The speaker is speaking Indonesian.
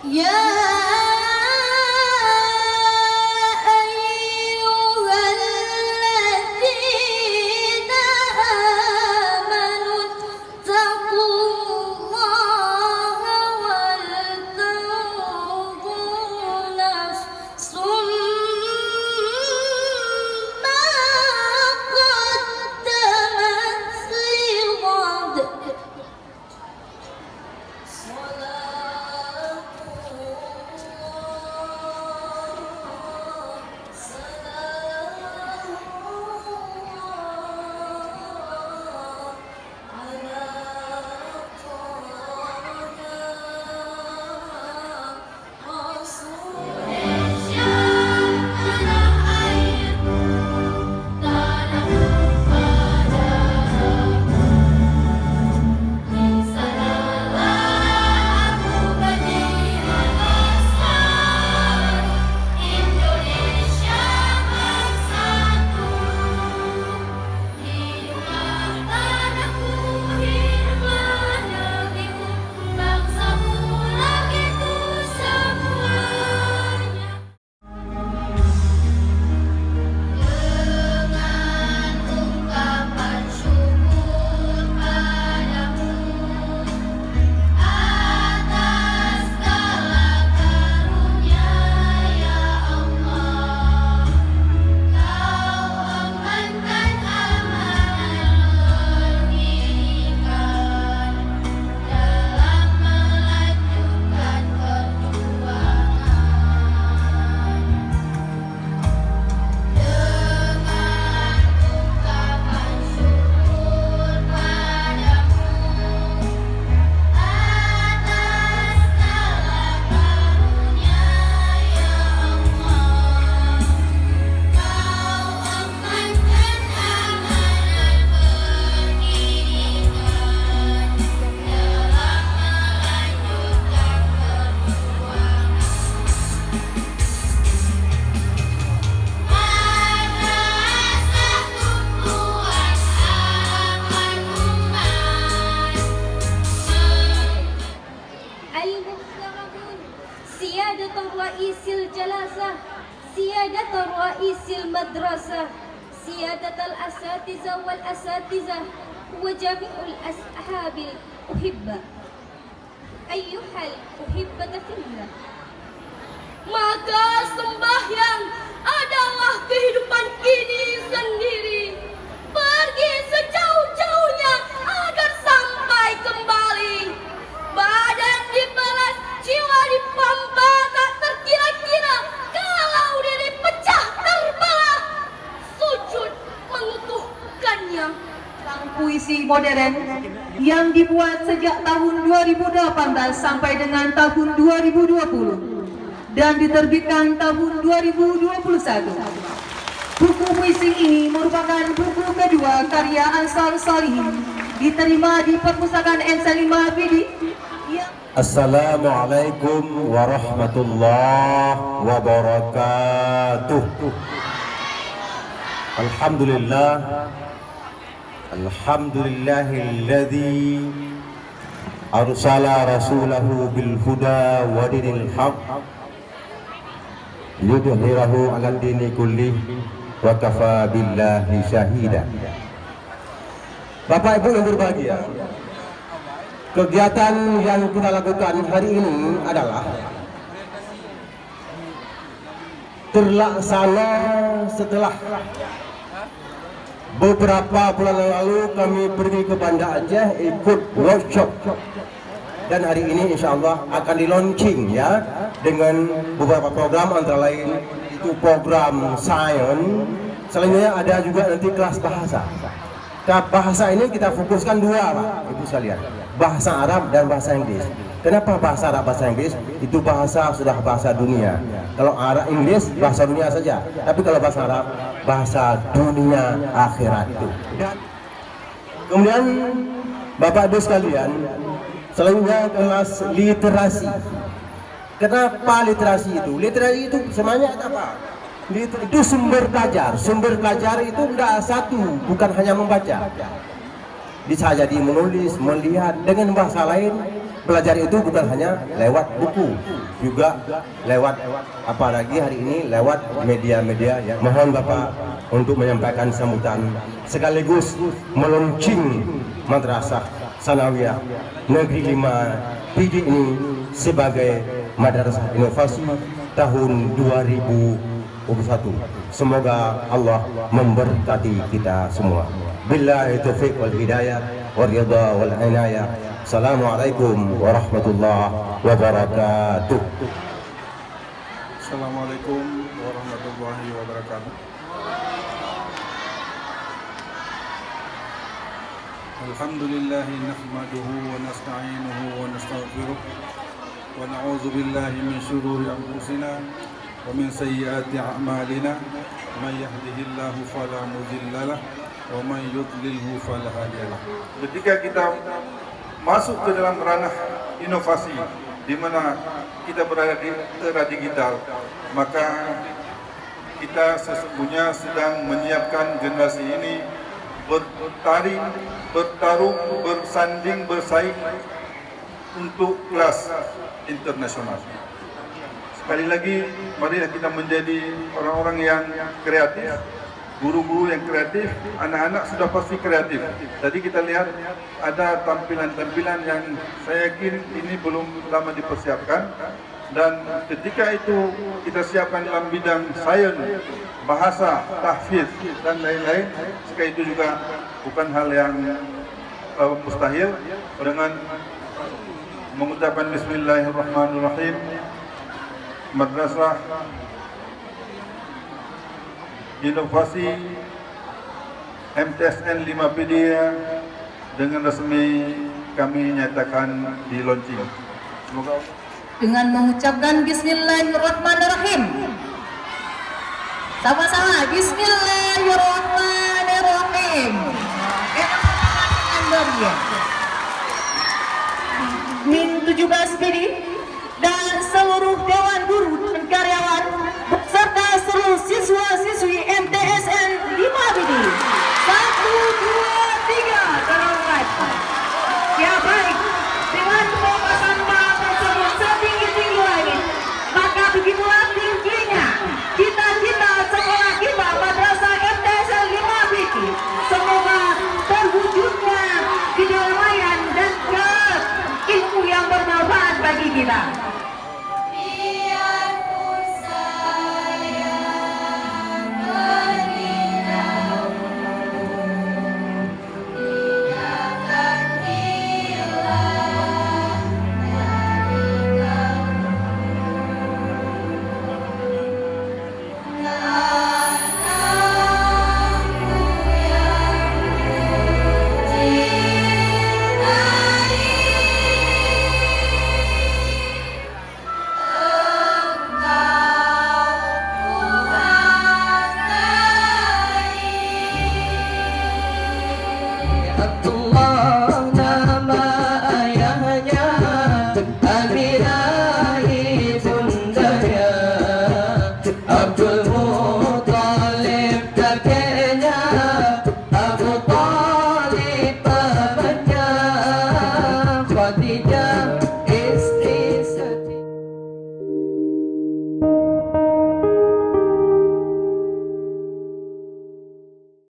يا أيها الذين آمنوا اتقوا الله ولتنظر نفس ما قدمت لغد سيادة رئيس الجلسة، سيادة رئيس المدرسة، سيادة الأساتذة والأساتذة وجميع الأصحاب الأحبة، أيها الأحبة في الله. Maka sembahyang adalah kehidupan ini sendiri. Pergi sejauh-jauhnya agar sampai kembali. Badan dibalas, jiwa dipampa, tak terkira-kira kalau diri pecah terbelah. Sujud mengukuhkannya. Puisi modern yang dibuat sejak tahun 2018 sampai dengan tahun 2020 dan diterbitkan tahun 2021. Buku puisi ini merupakan buku kedua karya Ansar Salihin, diterima di Perpustakaan N5 BD. Assalamualaikum warahmatullahi wabarakatuh. Alhamdulillah, alhamdulillahilladzi arsala rasulahu bil huda wa dinil haq yudhhirahu 'alal dini kulli wa kafa billahi syahida. Bapak Ibu yang berbahagia, kegiatan yang kita lakukan hari ini adalah terlaksana setelah beberapa bulan lalu kami pergi ke Banda Aceh ikut workshop, dan hari ini insya Allah akan di launching ya dengan beberapa program, antara lain itu program sains. Selanjutnya ada juga nanti kelas bahasa. Bahasa ini kita fokuskan dua, Pak Ibu sekalian, bahasa Arab dan bahasa Inggris. Kenapa bahasa Arab, bahasa Inggris? Itu sudah bahasa dunia. Kalau Arab, Inggris bahasa dunia saja. Tapi kalau bahasa Arab, bahasa dunia akhirat itu. Dan kemudian Bapak Ibu sekalian, selanjutnya kelas literasi. Kenapa literasi itu? Literasi itu sebenarnya apa? Itu sumber belajar. Sumber belajar itu tidak satu, bukan hanya membaca. Bisa jadi menulis, melihat dengan bahasa lain, belajar itu bukan hanya lewat buku, juga lewat apalagi hari ini lewat media-media ya. Mohon Bapak untuk menyampaikan sambutan sekaligus meluncing Madrasah Sanawiyah Negeri 5 PD ini sebagai Madrasah Inovasi tahun 2021. Semoga Allah memberkati kita semua. Billahi taufiq wal hidayah wal ridha wal inayah. Assalamualaikum warahmatullahi wabarakatuh. Assalamualaikum warahmatullahi wabarakatuh. Alhamdulillahi nahmaduhu wa nasta'inuhu wa nastaghfiruh wa na'udzu billahi min shururi anfusina wa min sayyiati a'malina. May yahdihillahu fala mudilla lahu wa may yudlilhu fala hadiya lahu. Ketika kita masuk ke dalam ranah inovasi di mana kita berada di era digital, maka kita sesungguhnya sedang menyiapkan generasi ini bertarung, bersanding, bersaing untuk kelas internasional. Sekali lagi, marilah kita menjadi orang-orang yang kreatif, guru-guru yang kreatif, anak-anak sudah pasti kreatif. Tadi kita lihat ada tampilan-tampilan yang saya yakin ini belum lama dipersiapkan, dan ketika itu kita siapkan dalam bidang sains, bahasa, tahfiz dan lain-lain, sekali itu juga bukan hal yang mustahil. Dengan mengucapkan Bismillahirrahmanirrahim, Madrasah Inovasi MTSN 5 PD dengan resmi kami nyatakan di launching. Semoga Dengan mengucapkan Bismillahirrahmanirrahim. Sama-sama Bismillahirrahmanirrahim. Min 17 PD dan seluruh Dewan Guru dan karyawan serta seluruh siswa-siswi MTSN 5 PD. 1, 2, 3 terangkat. Ya baik, dengan pembahasan tersebut setinggi-tinggi langit, maka begitulah tingginya cita-cita sekolah kita Madrasah MTSN 5 PD. Semoga terwujudnya kedamaian dan ilmu yang bermanfaat bagi kita. Allah